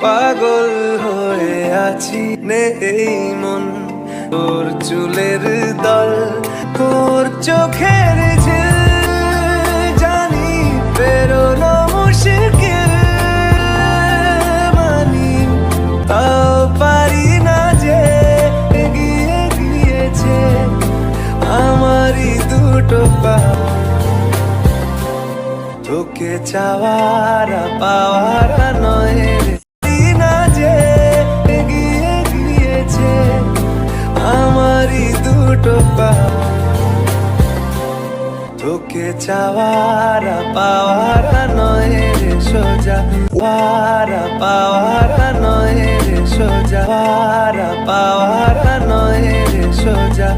পাগল হয়ে আছি নেই মন, তোর চুলের দল, তোর চোখের ঝিল, জানি বেরোনো মুশকিল, মানি তাও পারি না যে এগিয়ে গিয়েছে আমারই দুটো পা, তোকে চাওয়ার পাওয়ার নয় রে, না যে এগিয়ে গিয়েছে আমারই দুটো পা, তোকে চাওয়ার পাওয়ার নয় রে সোজা, পাওয়ার নয় রে সোজা, পাওয়ার নয় রে সোজা।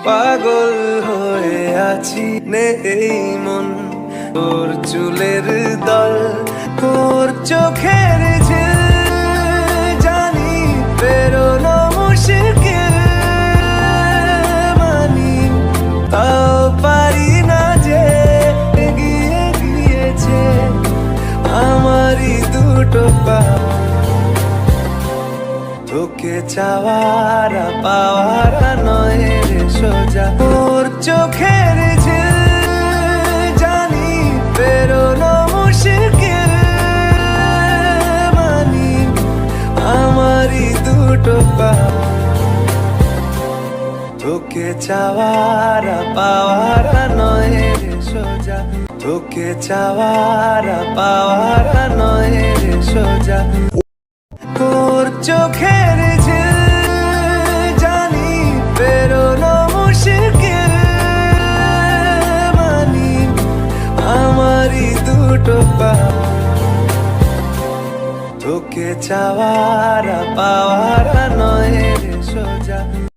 পাগল হয়ে আছি নেই মন, তোর চুলের দল, তোর চোখের ঝিল, জানি বেরোনো মুশকিল, মানি তাও পারি না যে এগিয়ে গিয়েছে আমারই দুটো পা, তোকে চাওয়ার পাওয়ার নয় রে সোজা, তোর চোখের ঝিল, জানি বেরোনো মুশকিল, মানি আমারই দুটো পা, তোকে চাওয়ার পাওয়ার নয় রে সোজা, তোকে চাওয়ার পাওয়ার নয় রে সোজা। তোর চোখের ঝিল, জানি বেরোনো মুশকিল, মানি আমারই দুটো পা, তোকে চাওয়ার পাওয়ার নয় রে সোজা।